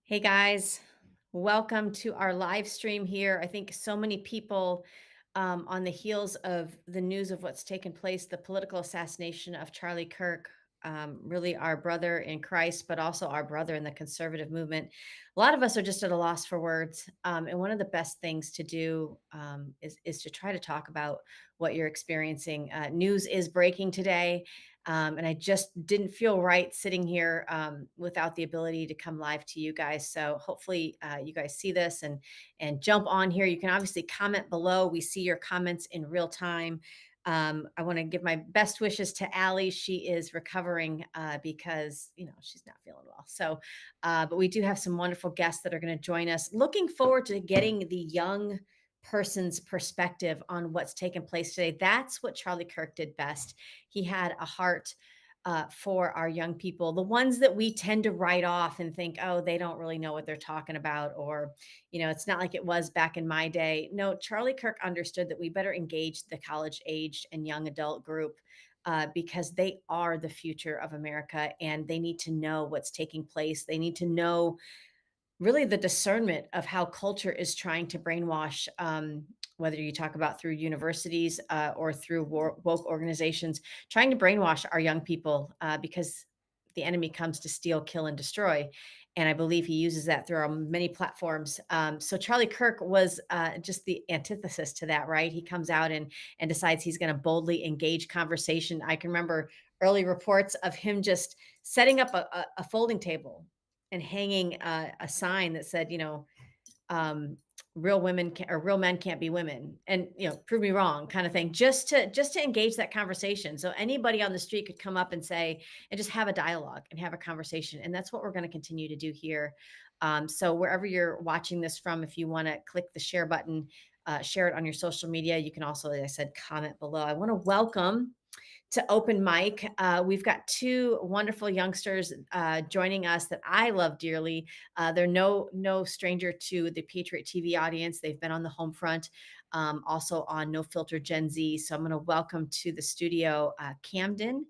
Hey guys, welcome to our live stream here. I think so many people, on the heels of the news of what's taken place, the political assassination of Charlie Kirk, really our brother in Christ, but also our brother in the conservative movement. A lot of us are just at a loss for words. And one of the best things to do is to try to talk about what you're experiencing. News is breaking today. And I just didn't feel right sitting here without the ability to come live to you guys. So hopefully you guys see this and jump on here. You can obviously comment below. We see your comments in real time. I want to give my best wishes to Allie. She is recovering because she's not feeling well. So, but we do have some wonderful guests that are going to join us. Looking forward to getting the young person's perspective on what's taken place today. That's what Charlie Kirk did best. He had a heart for our young people, the ones that we tend to write off and think, oh, they don't really know what they're talking about, or, it's not like it was back in my day. No, Charlie Kirk understood that we better engage the college aged and young adult group. Because they are the future of America and they need to know what's taking place. They need to know really the discernment of how culture is trying to brainwash, whether you talk about through universities or through woke organizations, trying to brainwash our young people because the enemy comes to steal, kill, and destroy. And I believe he uses that through our many platforms. So Charlie Kirk was just the antithesis to that, right? He comes out and decides he's going to boldly engage conversation. I can remember early reports of him just setting up a folding table and hanging a sign that said, real women can, or real men can't be women, and prove me wrong, kind of thing, just to engage that conversation. So anybody on the street could come up and say, and just have a dialogue and have a conversation, and that's what we're going to continue to do here. So wherever you're watching this from, if you want to click the share button, share it on your social media. You can also, as I said, comment below. I want to welcome to open mic. We've got two wonderful youngsters joining us that I love dearly. They're no stranger to the Patriot TV audience. They've been on the home front, also on No Filter Gen Z. So I'm going to welcome to the studio Camden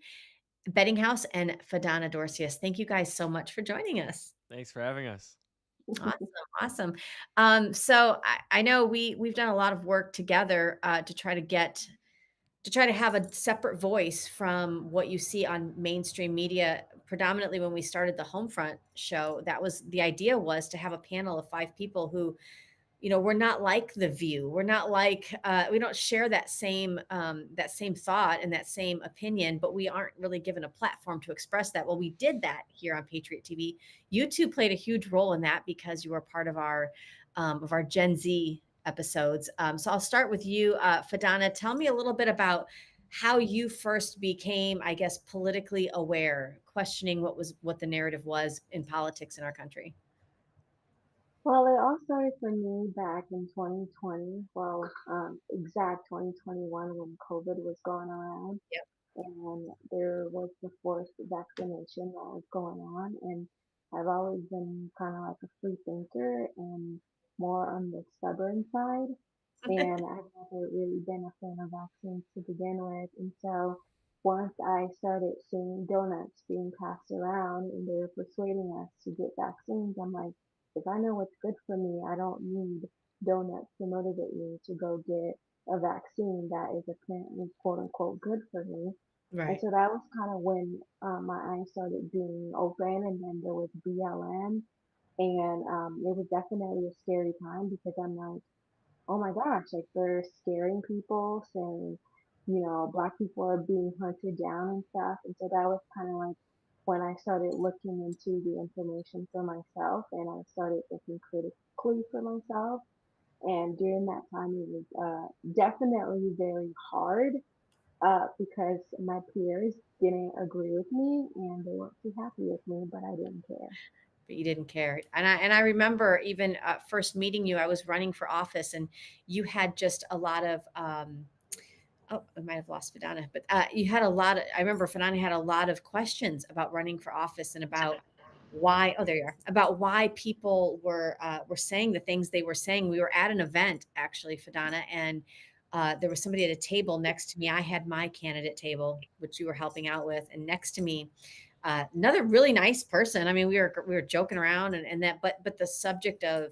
Bettinghouse and Fadana Dorcius. Thank you guys so much for joining us. Thanks for having us. Awesome, awesome. So I know we've done a lot of work together to try to have a separate voice from what you see on mainstream media. Predominantly when we started the Homefront show, that was the idea, was to have a panel of five people who, we're not like The View. We're not like, we don't share that same thought and that same opinion, but we aren't really given a platform to express that. Well, we did that here on Patriot TV. You two played a huge role in that because you were part of our Gen Z episodes. So I'll start with you, Fadana. Tell me a little bit about how you first became, I guess, politically aware, questioning what the narrative was in politics in our country. Well, it all started for me back in 2020. Well, exact 2021 when COVID was going around Yep. and there was the forced vaccination that was going on. And I've always been kind of like a free thinker and more on the stubborn side. And I've never really been a fan of vaccines to begin with. And so once I started seeing donuts being passed around and they were persuading us to get vaccines, I'm like, if I know what's good for me, I don't need donuts to motivate me to go get a vaccine that is apparently quote unquote good for me. And Right. so that was kind of when my eyes started being open, and then there was BLM, and it was definitely a scary time because I'm like, oh my gosh, like they're scaring people, saying, black people are being hunted down and stuff. And so that was kind of like when I started looking into the information for myself and I started thinking critically for myself. And during that time, it was definitely very hard because my peers didn't agree with me and they weren't too happy with me, but I didn't care. But you didn't care. And I remember even first meeting you. I was running for office, and you had just a lot of. Oh, I might have lost Fidana, but you had a lot of. I remember Fidana had a lot of questions about running for office and about why. Oh, there you are. About why people were saying the things they were saying. We were at an event actually, Fidana, and there was somebody at a table next to me. I had my candidate table, which you were helping out with, and next to me Another really nice person. I mean, we were joking around and that, but the subject of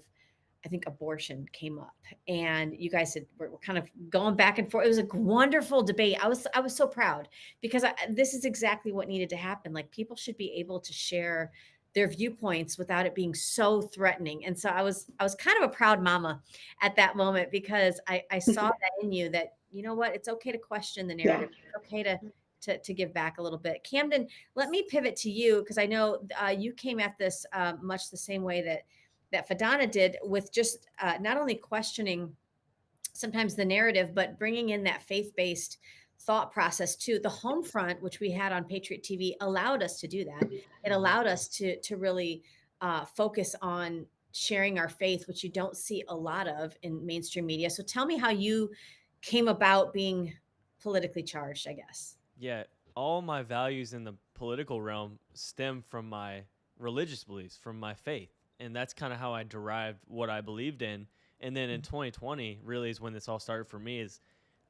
I think abortion came up, and you guys were kind of going back and forth. It was a wonderful debate. I was so proud because this is exactly what needed to happen. Like people should be able to share their viewpoints without it being so threatening. And so I was kind of a proud mama at that moment because I saw that in you that you know what, it's okay to question the Yeah. narrative. It's okay to give back a little bit. Camden, let me pivot to you because I know you came at this much the same way that Fadana did with just not only questioning sometimes the narrative, but bringing in that faith based thought process too. The home front, which we had on Patriot TV, allowed us to do that. It allowed us to really focus on sharing our faith, which you don't see a lot of in mainstream media. So tell me how you came about being politically charged, I guess. Yeah, all my values in the political realm stem from my religious beliefs, from my faith. And that's kind of how I derived what I believed in. And then in 2020 really is when this all started for me is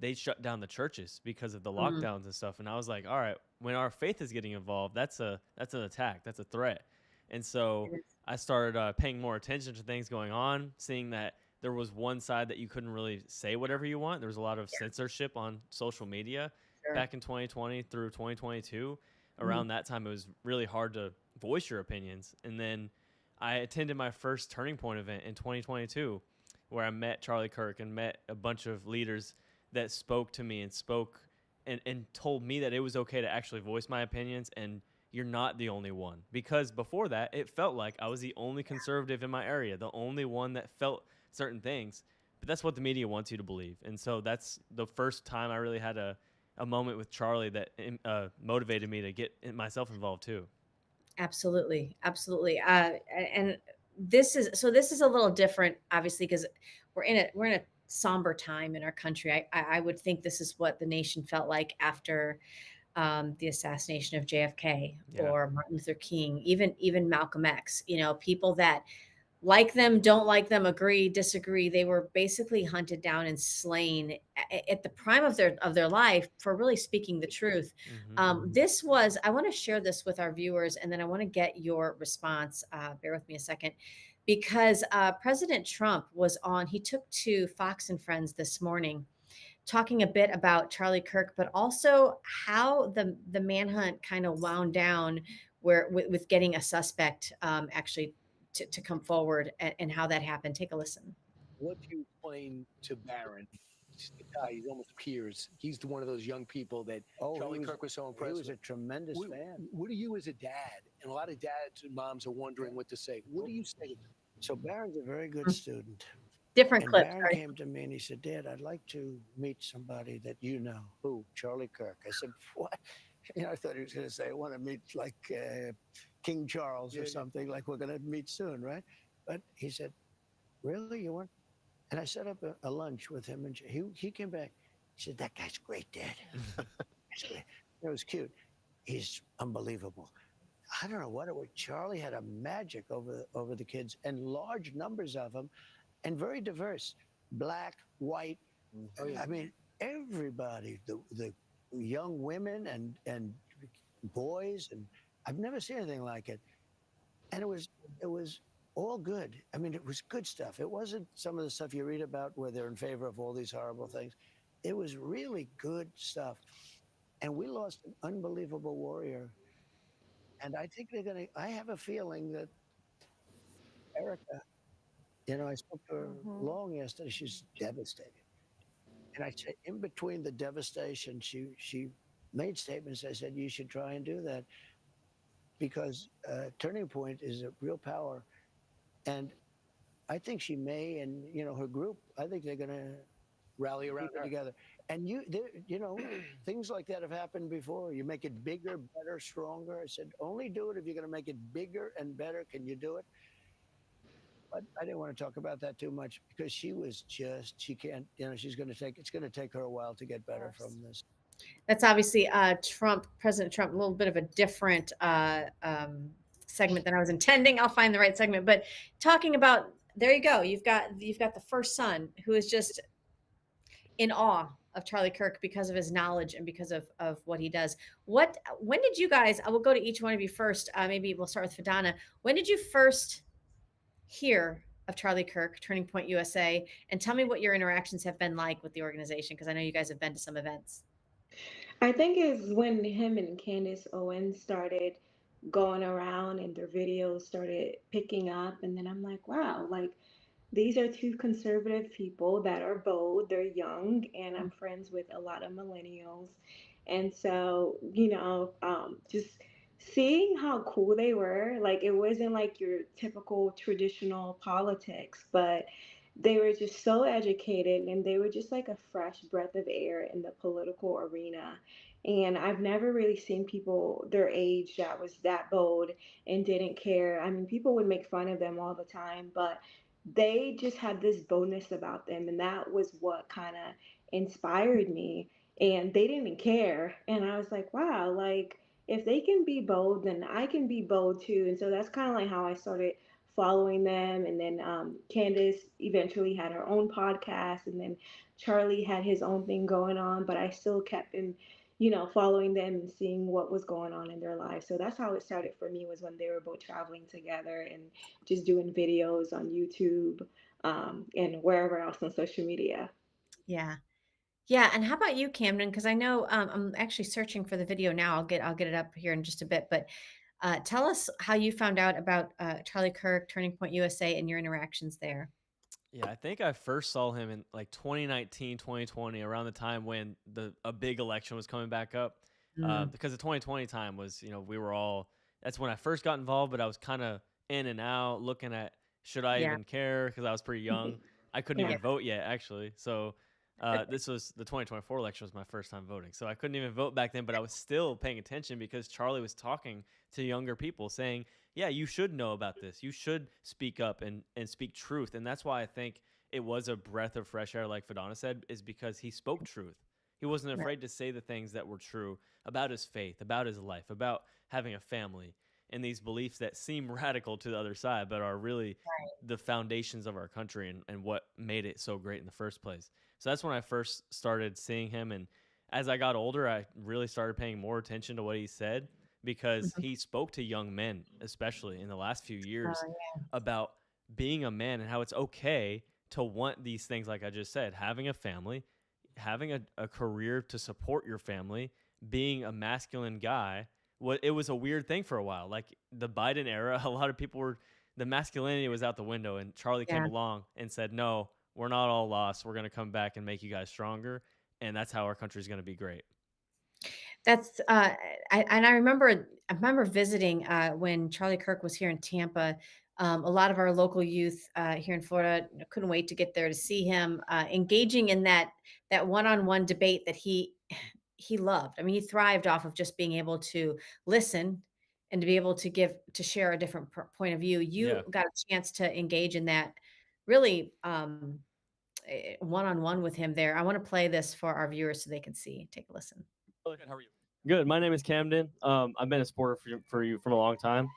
they shut down the churches because of the Mm, lockdowns and stuff. And I was like, all right, when our faith is getting involved, that's an attack, that's a threat. And so it is. I started paying more attention to things going on, seeing that there was one side that you couldn't really say whatever you want. There was a lot of Yeah, censorship on social media sure. back in 2020 through 2022. Mhm. Around that time, it was really hard to voice your opinions. And then I attended my first Turning Point event in 2022, where I met Charlie Kirk and met a bunch of leaders that spoke to me and spoke and told me that it was okay to actually voice my opinions and you're not the only one. Because before that, it felt like I was the only conservative in my area, the only one that felt certain things. But that's what the media wants you to believe. And so that's the first time I really had a moment with Charlie that motivated me to get myself involved too. Absolutely, absolutely. And this is a little different, obviously, because we're in a somber time in our country. I would think this is what the nation felt like after the assassination of JFK Yeah. or Martin Luther King, even Malcolm X. You know, people that like them, don't like them, agree, disagree. They were basically hunted down and slain at the prime of their life for really speaking the truth. Hmm. This was I want to share this with our viewers, and then I want to get your response. Bear with me a second, because President Trump was on. He took to Fox and Friends this morning, talking a bit about Charlie Kirk, but also how the manhunt kind of wound down, where with getting a suspect actually to come forward and how that happened. Take a listen. What do you explain to Barron? He's the guy, he's almost peers. He's one of those young people that Oh, Charlie Kirk was so he impressed was a with. tremendous What, fan. what do you as a dad, and a lot of dads and moms are wondering what to say. What do you say to them? So Barron's a very good Mm, student. different And clip. Barron Sorry. came to me and he said, Dad, I'd like to meet somebody that you know. Who? Charlie Kirk. I said, what? I thought he was going to say, I want to meet like King Charles Yeah, or yeah. something, like we're going to meet soon, right? But he said, really? You want? And I set up a lunch with him and he came back. He said, that guy's great, Dad. That's great. It was cute. He's unbelievable. I don't know what it was. Charlie had a magic over the kids and large numbers of them and very diverse. Black, white. Oh, yeah. I mean, everybody, the young women and boys, and I've never seen anything like it. And it was all good. I mean, it was good stuff. It wasn't some of the stuff you read about where they're in favor of all these horrible things. It was really good stuff. And we lost an unbelievable warrior. And I think they're going to, I have a feeling that Erica, I spoke to her Mhm. long yesterday. She's devastated. And I said, in between the devastation, she made statements. I said, you should try and do that because Turning Point is a real power. And I think she may, and her group, I think they're going to Rally around keep it her. together. And things like that have happened before. You make it bigger, better, stronger. I said, only do it if you're going to make it bigger and better. Can you do it? But I didn't want to talk about that too much because she can't, it's going to take her a while to get better Yes. from this. That's obviously President Trump, a little bit of a different segment than I was intending. I'll find the right segment, but talking about there you go. You've got the first son who is just in awe of Charlie Kirk because of his knowledge and because of what he does. What when did you guys? I will go to each one of you first. Maybe we'll start with Fadana. When did you first hear of Charlie Kirk, Turning Point USA, and tell me what your interactions have been like with the organization because I know you guys have been to some events. I think it's when him and Candace Owens started going around and their videos started picking up, and then I'm like, wow, like these are two conservative people that are bold, they're young, and I'm friends with a lot of millennials. And so, just seeing how cool they were, like it wasn't like your typical traditional politics, but they were just so educated and they were just like a fresh breath of air in the political arena. And I've never really seen people their age that was that bold and didn't care. I mean, people would make fun of them all the time, but they just had this boldness about them, and that was what kind of inspired me. And they didn't care, and I was like, wow, like if they can be bold, then I can be bold too. And so that's kind of like how I started following them. And then Candace eventually had her own podcast, and then Charlie had his own thing going on, but I still kept in, following them and seeing what was going on in their lives. So that's how it started for me, was when they were both traveling together and just doing videos on YouTube, and wherever else on social media. Yeah. Yeah, and how about you, Camden? Because I know I'm actually searching for the video now. I'll get it up here in just a bit. But tell us how you found out about Charlie Kirk, Turning Point USA, and your interactions there. Yeah, I think I first saw him in like 2019, 2020, around the time when a big election was coming back up. Mm, Because the 2020 time was, we were all, that's when I first got involved, but I was kind of in and out looking at, should I yeah, even care? Because I was pretty young. I couldn't Yeah. even vote yet, actually. So this was the 2024 election was my first time voting. So I couldn't even vote back then, but I was still paying attention because Charlie was talking to younger people saying, yeah, you should know about this. You should speak up and speak truth. And that's why I think it was a breath of fresh air, like Fadana said, is because he spoke truth. He wasn't right, afraid to say the things that were true about his faith, about his life, about having a family, and these beliefs that seem radical to the other side, but are really the foundations of our country and what made it so great in the first place. So that's when I first started seeing him. And as I got older, I really started paying more attention to what he said because mhm. he spoke to young men, especially in the last few years, Oh, about being a man and how it's okay to want these things, like I just said, having a family, having a career to support your family, being a masculine guy. It was a weird thing for a while. Like the Biden era, a lot of people were, the masculinity was out the window, and Charlie came yeah. along and said, no, we're not all lost. We're going to come back and make you guys stronger. And that's how our country's going to be great. That's I remember visiting when Charlie Kirk was here in Tampa. A lot of our local youth here in Florida couldn't wait to get there to see him engaging in that one-on-one debate that he loved. I mean, he thrived off of just being able to listen and to be able to share a different point of view. You Yeah. got a chance to engage in that really one-on-one with him there. I want to play this for our viewers so they can see. Take a listen. Good. How are you? Good. My name is Camden. I've been a supporter for you from a long time.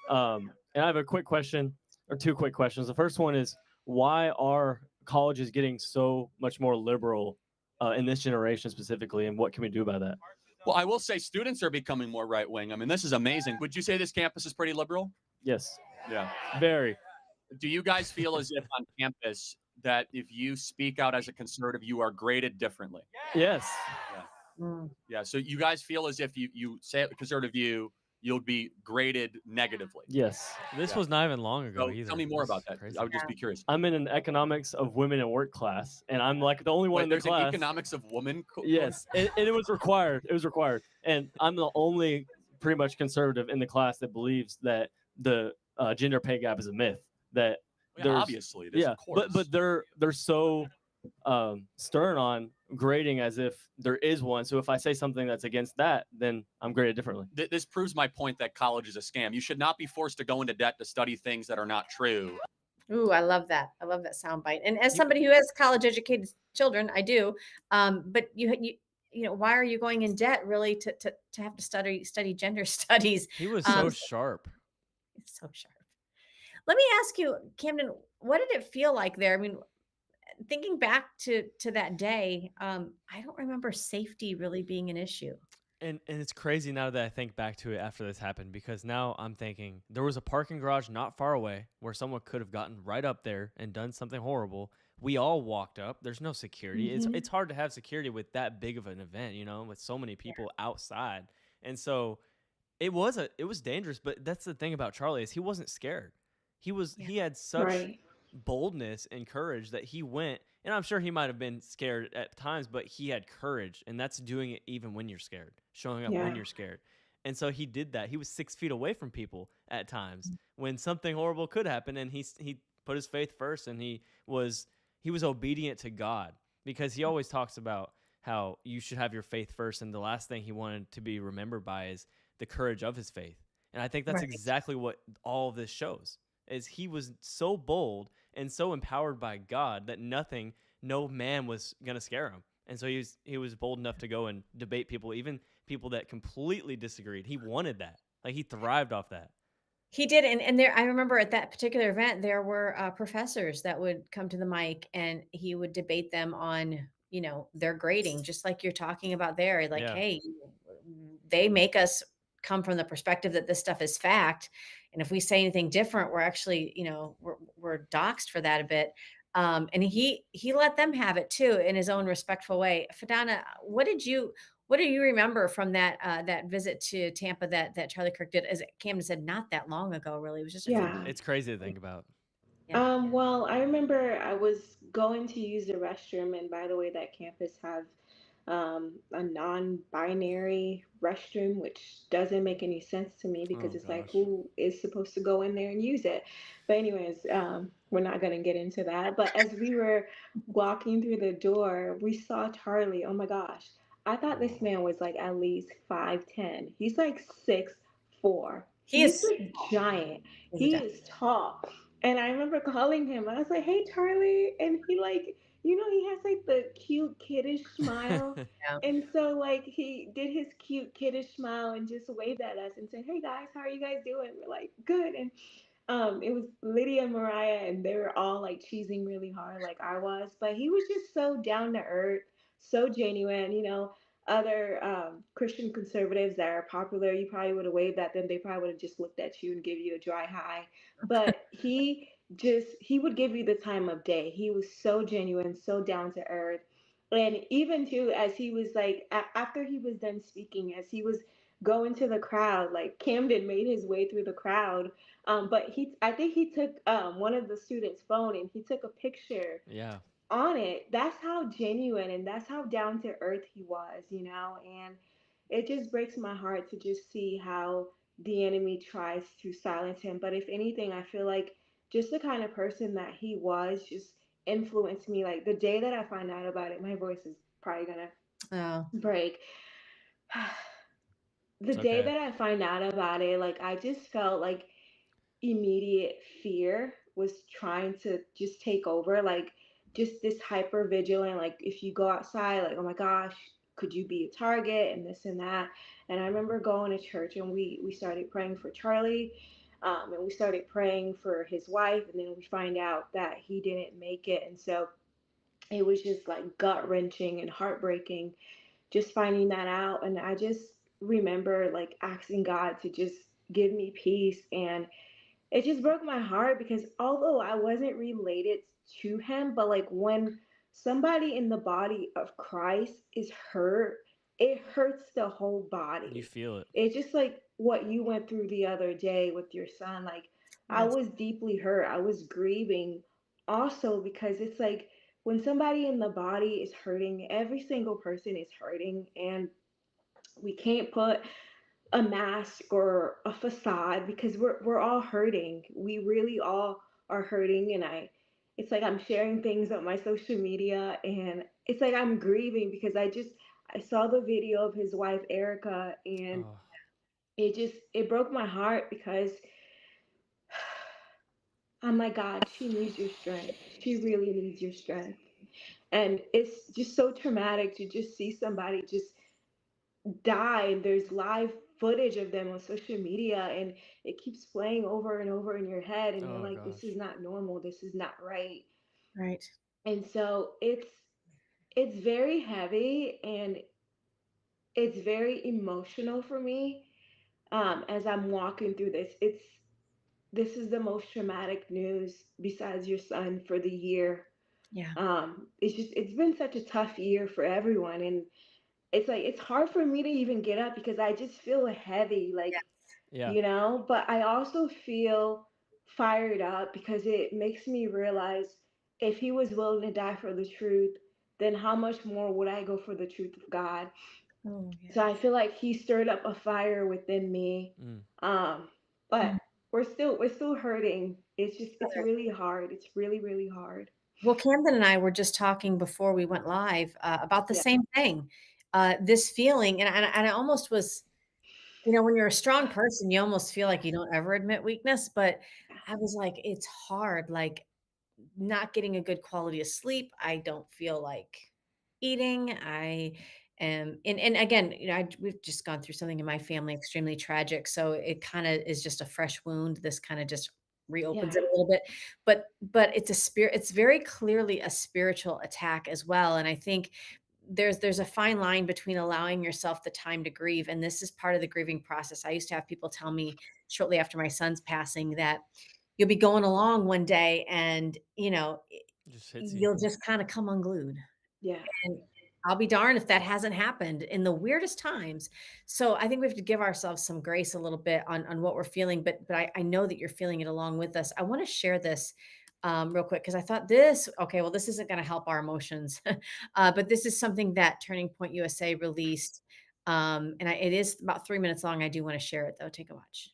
And I have a quick question, or two quick questions. The first one is, why are colleges getting so much more liberal in this generation specifically, and what can we do about that? Well, I will say students are becoming more right wing. I mean, this is amazing. Would you say this campus is pretty liberal? Yes, Yeah. very. Do you guys feel as if on campus that if you speak out as a conservative, you are graded differently? Yes. Mm. Yeah. So you guys feel as if you say a conservative view, you'll be graded negatively. Yes. This Yeah. was not even long ago So either. tell me more This about is that. crazy. I would just be curious. I'm in an economics of women and work class, and I'm like the only one Wait, in the there's an class. economics of woman. Yes, and it was required. It was required, and I'm the only pretty much conservative in the class that believes that the gender pay gap is a myth. That Yeah, there's obviously, it is, yeah, of course. but they're so stern on grading as if there is one. So if I say something that's against that, then I'm graded differently. This proves my point that college is a scam. You should not be forced to go into debt to study things that are not true. Ooh, I love that. I love that soundbite. And as somebody who has college educated children, I do. But why are you going in debt really to have to study gender studies? He was Um, so sharp. it's so sharp. Let me ask you, Camden, what did it feel like there? I mean, thinking back to that day, I don't remember safety really being an issue. And it's crazy now that I think back to it after this happened, because now I'm thinking there was a parking garage not far away where someone could have gotten right up there and done something horrible. We all walked up. There's no security. It's Hmm. hard to have security with that big of an event, with so many people outside. And so it was dangerous, but that's the thing about Charlie is he wasn't scared. Yeah. He had such Right. boldness and courage that he went, and I'm sure he might have been scared at times, but he had courage, and that's doing it even when you're scared, showing up when Yeah. you're scared. And so he did that. He was 6 feet away from people at times when something horrible could happen, and he put his faith first, and he was obedient to God, because he always talks about how you should have your faith first, and the last thing he wanted to be remembered by is the courage of his faith. And I think that's Right. exactly what all of this shows is he was so bold and so empowered by God that no man was going to scare him. And so he was bold enough to go and debate people, even people that completely disagreed. He wanted that. Like he thrived off that. He did, and there I remember at that particular event, there were, professors that would come to the mic, and he would debate them on, their grading, just like you're talking about there, like, Yeah. "Hey, they make us come from the perspective that this stuff is fact, and if we say anything different, we're actually, we're doxxed for that a bit." And he let them have it too in his own respectful way. Fadana, what do you remember from that visit to Tampa that Charlie Kirk did? As Camden said, not that long ago, really. It was just a It's few Yeah. it's crazy to think about. yeah. Well, I remember I was going to use the restroom, and by the way, that campus have a non-binary restroom, which doesn't make any sense to me because Oh it's like, gosh. who is supposed to go in there and use it? But anyways, we're not gonna get into that. But as we were walking through the door, we saw Charlie. Oh my gosh, I thought this Oh, man was like at least 5'10". He's like 6'4". He He's is a giant. he's a He def is tall. And I remember calling him. I was like, "Hey, Charlie," and he like, he has like the cute kiddish smile. yeah. And so like he did his cute kiddish smile and just waved at us and said, "Hey guys, how are you guys doing?" We're like, "Good." And it was Lydia and Mariah, and they were all like cheesing really hard, like I was. But he was just so down to earth, so genuine. Other Christian conservatives that are popular, you probably would have waved at them. They probably would have just looked at you and give you a dry hi. But he would give you the time of day. He was so genuine, so down to earth. And even too, as he was like, after he was done speaking, as he was going to the crowd, like Camden made his way through the crowd, but I think he took one of the students' phone and he took a picture yeah. on it. That's how genuine and that's how down to earth he was. And it just breaks my heart to just see how the enemy tries to silence him. But if anything, I feel like just the kind of person that he was just influenced me. Like the day that I find out about it, my voice is probably gonna Oh, break. The It's day okay. that I find out about it, like I just felt like immediate fear was trying to just take over, like just this hyper vigilant, like if you go outside, like, oh my gosh, could you be a target and this and that. And I remember going to church and we started praying for Charlie, and we started praying for his wife, and then we find out that he didn't make it. And so it was just like gut wrenching and heartbreaking just finding that out. And I just remember like asking God to just give me peace. And it just broke my heart because although I wasn't related to him, but like when somebody in the body of Christ is hurt, it hurts the whole You body. feel it. It's just like what you went through the other day with your son. Like I yes. was deeply hurt. I was grieving also because it's like when somebody in the body is hurting, every single person is hurting, and we can't put a mask or a facade because we're all hurting. We really all are hurting. And it's like I'm sharing things on my social media, and it's like I'm grieving because I saw the video of his wife Erica, and Oh, it broke my heart because oh my God, she needs your strength. She really needs your strength. And it's just so traumatic to just see somebody just die, and there's live footage of them on social media, and it keeps playing over and over in your head, and you're oh like, this is gosh. not normal, this is not right. Right. And so it's very heavy and it's very emotional for me as I'm walking through this. This is the most traumatic news besides your son for the year. Yeah. It's been such a tough year for everyone, and it's like it's hard for me to even get up because I just feel heavy, like, Yes. Yeah. but I also feel fired up because it makes me realize if he was willing to die for the truth, then how much more would I go for the truth of God? Oh, So I yes. feel like he stirred up a fire within me. Mm. But Mm. we're still hurting. It's Brother. really hard. It's really, really hard. Well, Camden and I were just talking before we went live about the Yeah. same thing. This feeling, and I almost was, when you're a strong person, you almost feel like you don't ever admit weakness. But I was like, it's hard. Like, not getting a good quality of sleep. I don't feel like eating. I am, and again, we've just gone through something in my family extremely tragic. So it kind of is just a fresh wound. This kind of just reopens Yeah. it a little bit. But it's a spirit, it's very clearly a spiritual attack as well. And I think there's a fine line between allowing yourself the time to grieve. And this is part of the grieving process. I used to have people tell me shortly after my son's passing that you'll be going along one day and, It just hits you. you'll just kind of come unglued. Yeah. And I'll be darned if that hasn't happened in the weirdest times. So I think we have to give ourselves some grace a little bit on what we're feeling, but I know that you're feeling it along with us. I want to share this real quick because I thought okay, well, this isn't going to help our emotions, but this is something that Turning Point USA released. And it is about 3 minutes long. I do want to share it though. Take a watch.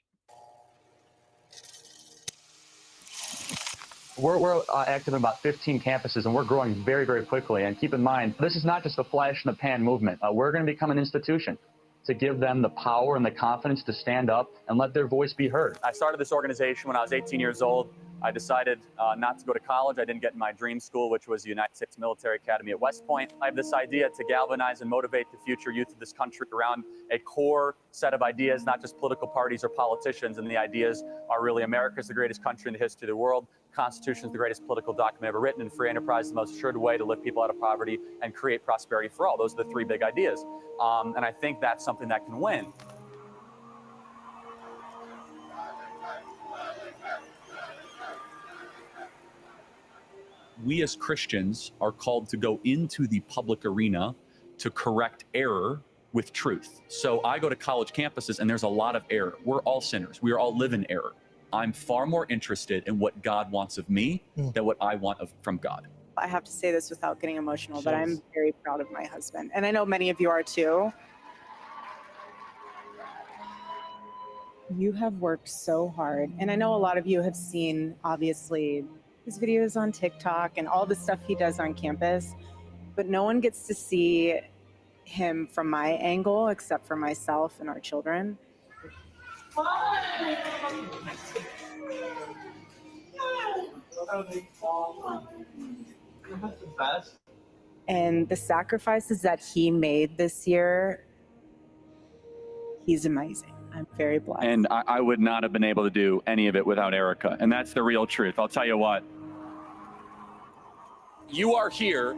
We're active in about 15 campuses, and we're growing very, very quickly. And keep in mind, this is not just a flash in the pan movement. We're going to become an institution to give them the power and the confidence to stand up and let their voice be heard. I started this organization when I was 18 years old. I decided not to go to college. I didn't get in my dream school, which was the United States Military Academy at West Point. I have this idea to galvanize and motivate the future youth of this country around a core set of ideas, not just political parties or politicians. And the ideas are really America's the greatest country in the history of the world. Constitution is the greatest political document ever written, and free enterprise is the most assured way to lift people out of poverty and create prosperity for all. Those are the three big ideas. And I think that's something that can win. We as Christians are called to go into the public arena to correct error with truth. So I go to college campuses and there's a lot of error. We're all sinners. We are all live in error. I'm far more interested in what God wants of me than what I want from God. I have to say this without getting emotional, but I'm very proud of my husband. And I know many of you are too. You have worked so hard. And I know a lot of you have seen, obviously, his videos on TikTok and all the stuff he does on campus, but no one gets to see him from my angle except for myself and our children. And the sacrifices that he made this year, he's amazing. I'm very blessed. And I would not have been able to do any of it without Erica. And that's the real truth. I'll tell you what. You are here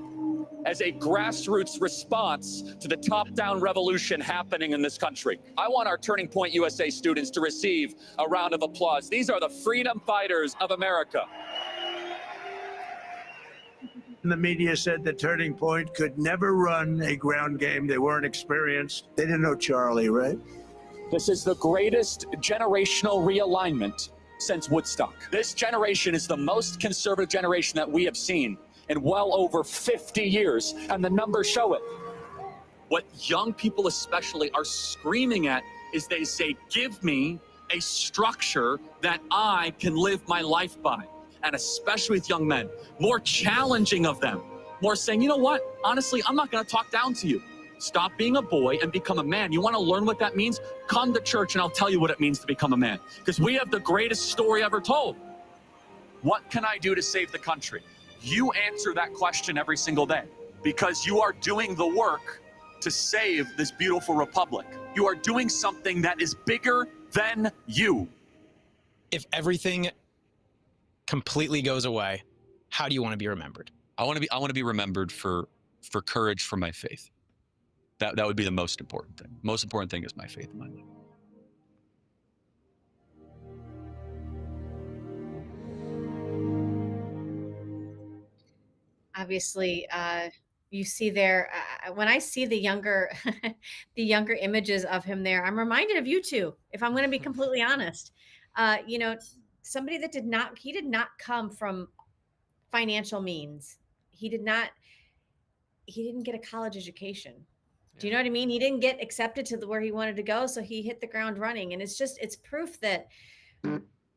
as a grassroots response to the top-down revolution happening in this country. I want our Turning Point USA students to receive a round of applause. These are the freedom fighters of America. The media said that Turning Point could never run a ground game. They weren't experienced. They didn't know Charlie, right? This is the greatest generational realignment since Woodstock. This generation is the most conservative generation that we have seen in well over 50 years, and the numbers show it. What young people especially are screaming at is they say, give me a structure that I can live my life by. And especially with young men, more challenging of them, more saying, you know what, honestly, I'm not gonna talk down to you. Stop being a boy and become a man. You wanna learn what that means? Come to church and I'll tell you what it means to become a man. Because we have the greatest story ever told. What can I do to save the country? You answer that question every single day because you are doing the work to save this beautiful republic. You are doing something that is bigger than you. If everything completely goes away, how do you want to be remembered? I want to be remembered for courage for my faith. That would be the most important thing. Most important thing is my faith in my life. Obviously, you see there when I see the younger the younger images of him there, I'm reminded of you two, if I'm going to be completely honest. You know, somebody that did not come from financial means. He did not he didn't get a college education. Do you know what I mean? He didn't get accepted to where he wanted to go, so he hit the ground running. And it's proof that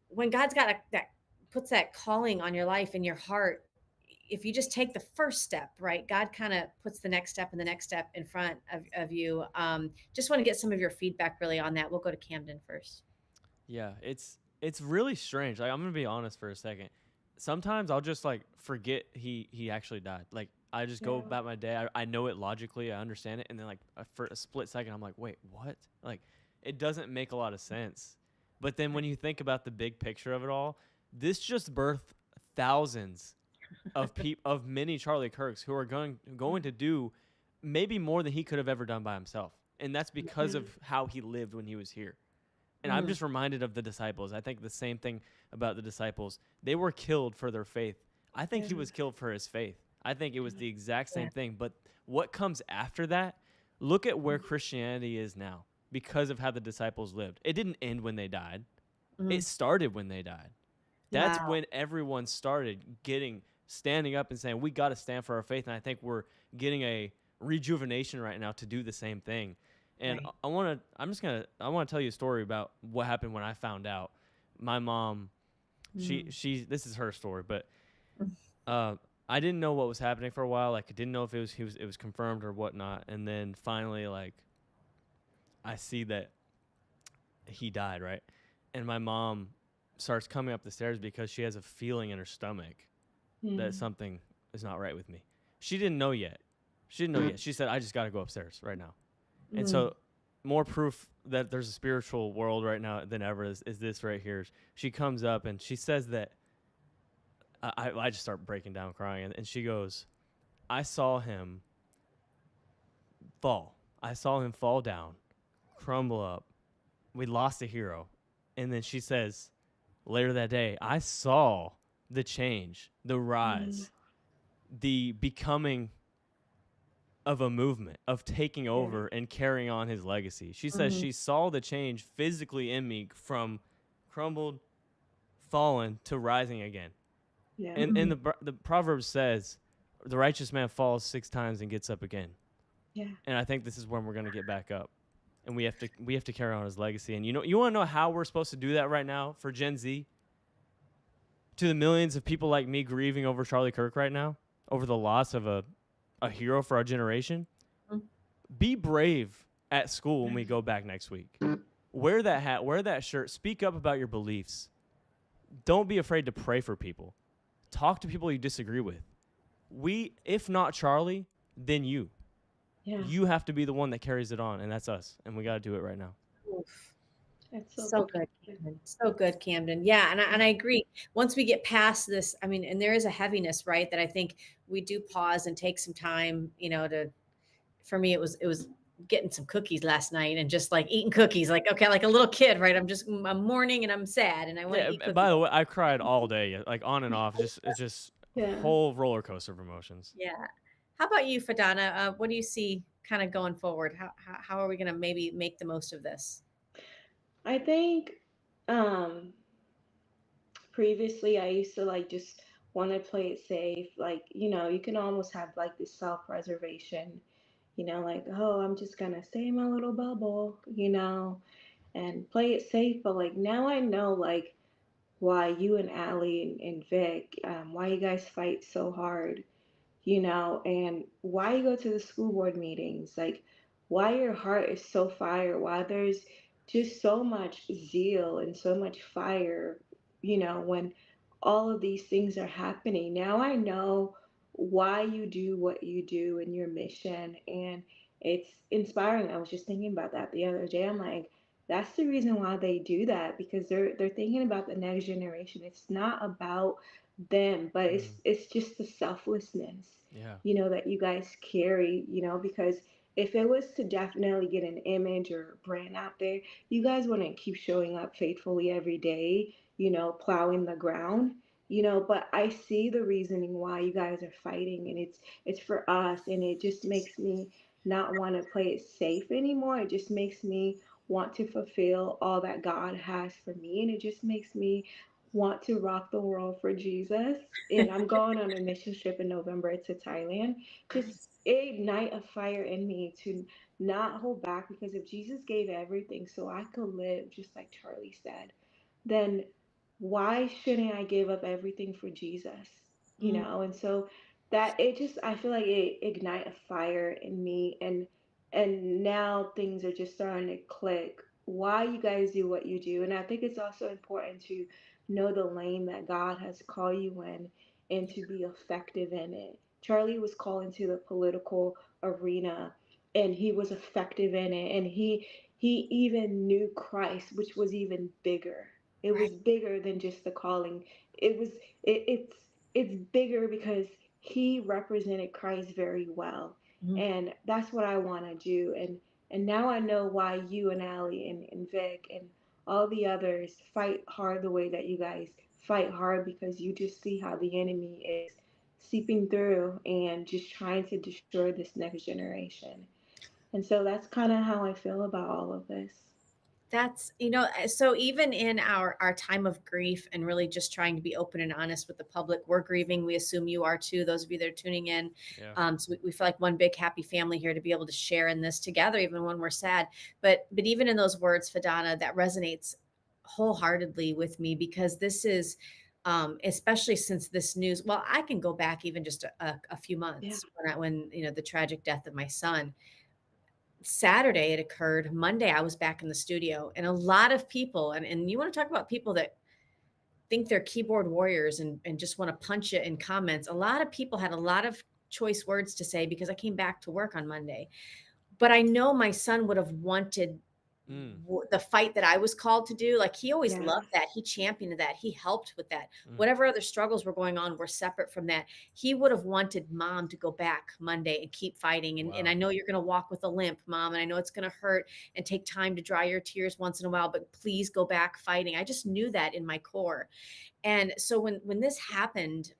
when God's got that puts that calling on your life and your heart, if you just take the first step, right, God kind of puts the next step and the next step in front of you. Just want to get some of your feedback really on that. We'll go to Camden first. Yeah, it's really strange. Like, I'm gonna be honest for a second. Sometimes I'll just like forget he actually died. Like, I just go about my day. I know it logically. I understand it, and then like for a split second, I'm like, wait, what? Like, it doesn't make a lot of sense. But then when you think about the big picture of it all, this just birthed thousands of many Charlie Kirks who are going to do maybe more than he could have ever done by himself, and that's because of how he lived when he was here. And I'm just reminded of the disciples. I think the same thing about the disciples. They were killed for their faith. I think he was killed for his faith. I think it was the exact same thing. But what comes after that, look at where Christianity is now because of how the disciples lived. It didn't end when they died. It started when they died. That's when everyone started standing up and saying, we got to stand for our faith. And I think we're getting a rejuvenation right now to do the same thing. And I want to tell you a story about what happened when I found out. My mom, she this is her story, but I didn't know what was happening for a while. Like, I didn't know if it was confirmed or whatnot. And then finally, like, I see that he died, right? And my mom starts coming up the stairs because she has a feeling in her stomach that something is not right with me. She didn't know yet. She said, I just got to go upstairs right now. And so more proof that there's a spiritual world right now than ever is this right here. She comes up and she says that I just start breaking down crying. And she goes, I saw him fall. I saw him fall down, crumble up. We lost a hero. And then she says later that day, I saw the change, the rise, the becoming of a movement, of taking over and carrying on his legacy. She says she saw the change physically in me from crumbled, fallen to rising again. Yeah. And the Proverbs says, the righteous man falls 6 times and gets up again. Yeah. And I think this is when we're going to get back up. And we have to carry on his legacy. And you want to know how we're supposed to do that right now for Gen Z? To the millions of people like me grieving over Charlie Kirk right now, over the loss of a hero for our generation. Be brave at school when we go back next week. Wear that hat, wear that shirt, speak up about your beliefs. Don't be afraid to pray for people. Talk to people you disagree with. If not Charlie, then you. Yeah. You have to be the one that carries it on, and that's us. And we got to do it right now. Oof. That's so good, Camden. So good, Camden. Yeah, and I agree. Once we get past this, I mean, and there is a heaviness, right? That I think we do pause and take some time, for me, it was getting some cookies last night and just like eating cookies, like, okay, like a little kid, right? I'm mourning and I'm sad and I want to eat cookies. By the way, I cried all day, like on and off. It's just whole roller coaster of emotions. Yeah. How about you, Fadana? What do you see kind of going forward? How are we going to maybe make the most of this? I think previously I used to like just want to play it safe. Like, you can almost have like this self-preservation, like, oh, I'm just going to stay in my little bubble, and play it safe. But like now I know like why you and Allie and Vic, why you guys fight so hard, and why you go to the school board meetings, like why your heart is so fire, why there's just so much zeal and so much fire, when all of these things are happening. Now I know why you do what you do in your mission, and it's inspiring. I was just thinking about that the other day. I'm like, that's the reason why they do that, because they're thinking about the next generation. It's not about them, but Mm, it's just the selflessness, yeah. that you guys carry, because if it was to definitely get an image or brand out there, you guys wouldn't keep showing up faithfully every day, plowing the ground. But I see the reasoning why you guys are fighting, and it's for us, and it just makes me not want to play it safe anymore. It just makes me want to fulfill all that God has for me, and it just makes me want to rock the world for Jesus. And I'm going on a mission trip in November to Thailand. Just Nice. ignite a fire in me to not hold back, because if Jesus gave everything so I could live, just like Charlie said, then why shouldn't I give up everything for Jesus? Mm. And so that it just, I feel like it ignite a fire in me, and now things are just starting to click why you guys do what you do. And I think it's also important to know the lane that God has called you in and to be effective in it. Charlie was called into the political arena, and he was effective in it, and he even knew Christ, which was even bigger. It Right. was bigger than just the calling. It was it's bigger because he represented Christ very well. Mhm. And that's what I want to do. And now I know why you and Allie and Vic and all the others fight hard the way that you guys fight hard, because you just see how the enemy is seeping through and just trying to destroy this next generation. And so that's kind of how I feel about all of this. That's, so even in our time of grief and really just trying to be open and honest with the public, we're grieving. We assume you are too, those of you that are tuning in. Yeah. So we feel like one big happy family here to be able to share in this together, even when we're sad. But even in those words, Fadana, that resonates wholeheartedly with me, because this is especially since this news. Well, I can go back even just a few Yeah. months when the tragic death of my son. Saturday it occurred. Monday I was back in the studio, and a lot of people, and you want to talk about people that think they're keyboard warriors and just want to punch it in comments. A lot of people had a lot of choice words to say because I came back to work on Monday. But I know my son would have wanted Mm, the fight that I was called to do. Like, he always Yes. loved that. He championed that. He helped with that. mm. Whatever other struggles were going on were separate from that. He would have wanted mom to go back Monday and keep fighting. And I Wow. know you're going to walk with a limp, mom. And I know it's going to hurt and take time to dry your tears once in a while, but please go back fighting. I just knew that in my core. And so when this happened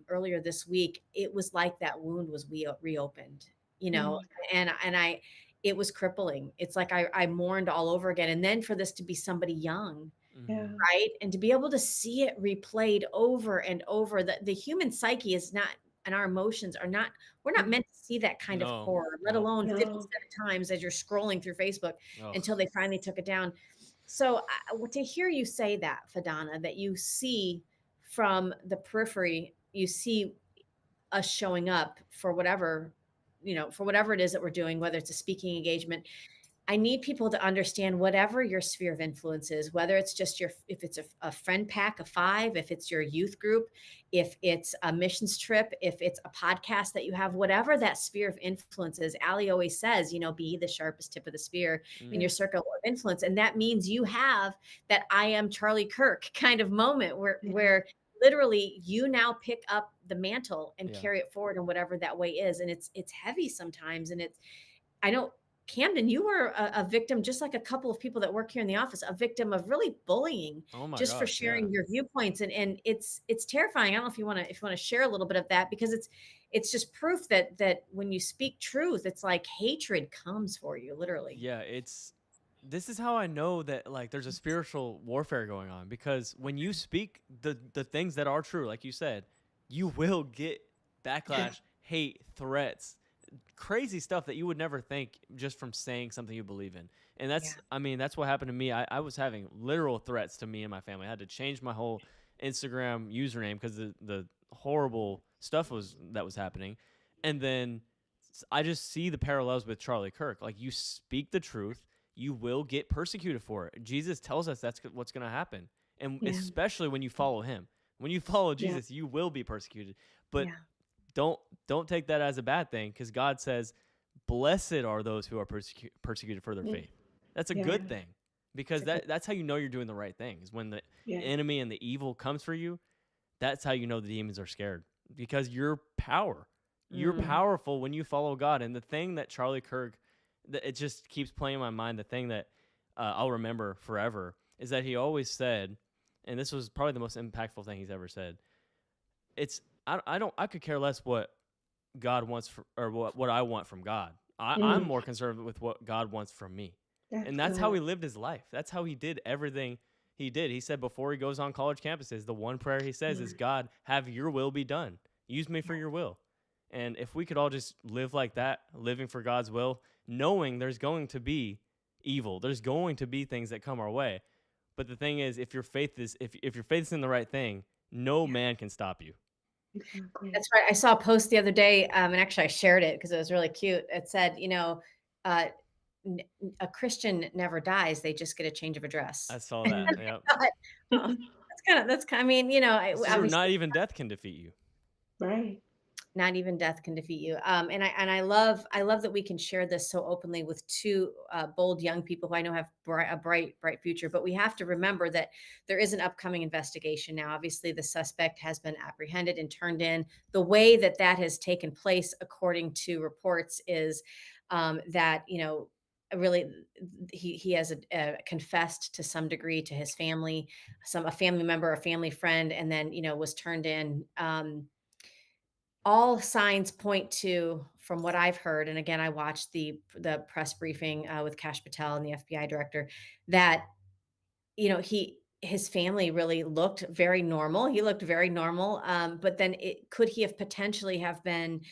earlier this week, it was like that wound was reopened, you know, Mm, and I it was crippling. It's like I mourned all over again. And then for this to be somebody young, yeah. Mm-hmm. right? And to be able to see it replayed over and over, that the human psyche is not, and our emotions are not, we're not Mm, meant to see that kind of No. horror, let No. alone no. 57 times as you're scrolling through Facebook Ugh. until they finally took it down. So to hear you say that, Fadana, that you see from the periphery, you see us showing up for whatever, for whatever it is that we're doing, whether it's a speaking engagement. I need people to understand whatever your sphere of influence is, whether it's just if it's a friend pack of five, if it's your youth group, if it's a missions trip, if it's a podcast that you have, whatever that sphere of influence is. Ali always says, be the sharpest tip of the spear in Mm, your Yeah. circle of influence. And that means you have that I am Charlie Kirk kind of moment where, Yeah. where literally you now pick up the mantle and yeah. carry it forward in whatever that way is. And it's heavy sometimes. And I know, Camden, you were a victim, just like a couple of people that work here in the office, a victim of really bullying Oh my just for gosh. Yeah. sharing your viewpoints. And it's terrifying. I don't know if you want to share a little bit of that, because it's just proof that when you speak truth, it's like hatred comes for you, literally. Yeah. This is how I know that like there's a spiritual warfare going on, because when you speak the things that are true, like you said, you will get Yeah. backlash, hate, threats, crazy stuff that you would never think just from saying something you believe in. And Yeah. that's what happened to me. I was having literal threats to me and my family. I had to change my whole Instagram username because the horrible stuff that was happening. And then I just see the parallels with Charlie Kirk. Like, you speak the truth, you will get persecuted for it. Jesus tells us that's what's going to happen. And Yeah. especially when you follow him. When you follow Yeah. Jesus, you will be persecuted. But Yeah. don't take that as a bad thing, because God says, "Blessed are those who are persecuted for their Mm, faith." That's a yeah. good thing, because It's a good, that's how you know you're doing the right thing. Is when the Yeah. enemy and the evil comes for you, that's how you know the demons are scared, because you're Mm. powerful when you follow God. And the thing that Charlie Kirk, that it just keeps playing in my mind, the thing that I'll remember forever is that he always said, and this was probably the most impactful thing he's ever said. I could care less what God wants or what I want from God. I'm Mm, more concerned with what God wants from me. that's And that's how he good. lived his life. That's how he did everything he did. He said before he goes on college campuses, the one prayer he says is, Mm, God, have your will be done. Use me for your will. And if we could all just live like that, living for God's will, knowing there's going to be evil, there's going to be things that come our way. But the thing is, if your faith is in the right thing, no Yeah. man can stop you. exactly. That's right. I saw a post the other day, and actually I shared it because it was really cute. It said, uh, a Christian never dies; they just get a change of address. I saw Mm. that. Yep. I thought, oh, that's kind. I mean, It's true. obviously Not even death can defeat you. Right. not even death can defeat you. And I love that we can share this so openly with two bold young people who I know have a bright future. But we have to remember that there is an upcoming investigation now. Obviously, the suspect has been apprehended and turned in. The way that has taken place, according to reports, is that really he has confessed to some degree to his family, a family member, a family friend, and then was turned in. All signs point to, from what I've heard, and again, I watched the press briefing with Kash Patel and the FBI director, that his family really looked very normal. He looked very normal, but then could he have potentially have been,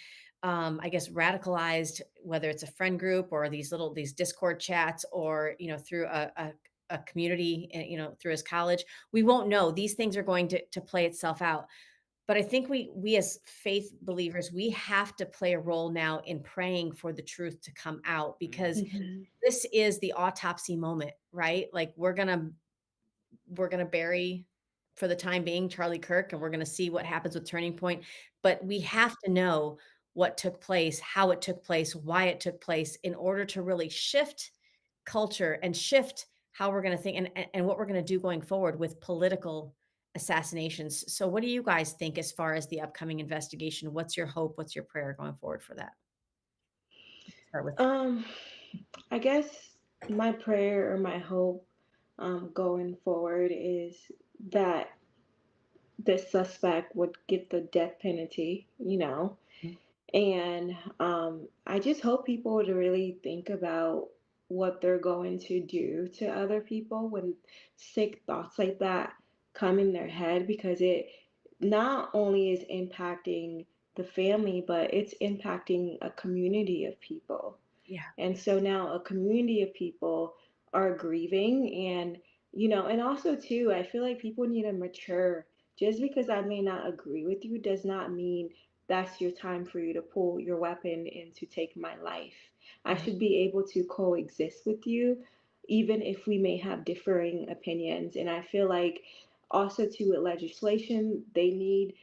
I guess, radicalized, whether it's a friend group or these Discord chats, or through a community, through his college. We won't know. These things are going to play itself out. But I think we as faith believers, we have to play a role now in praying for the truth to come out, because Mhm. this is the autopsy moment, right? Like we're gonna bury, for the time being, Charlie Kirk, and we're gonna see what happens with Turning Point. But we have to know what took place, how it took place, why it took place, in order to really shift culture and shift how we're gonna think, and what we're gonna do going forward with political assassinations. So what do you guys think as far as the upcoming investigation? What's your hope? What's your prayer going forward for that? Start with Um, I guess my prayer or my hope going forward is that the suspect would get the death penalty, and I just hope people would really think about what they're going to do to other people when sick thoughts like that come in their head, because it not only is impacting the family, but it's impacting a community of people. yeah. And so now a community of people are grieving, and also too, I feel like people need to mature. Just because I may not agree with you does not mean that's your time for you to pull your weapon and to take my life. I Mhm. should be able to coexist with you, even if we may have differing opinions. And I feel like also too, with legislation, they need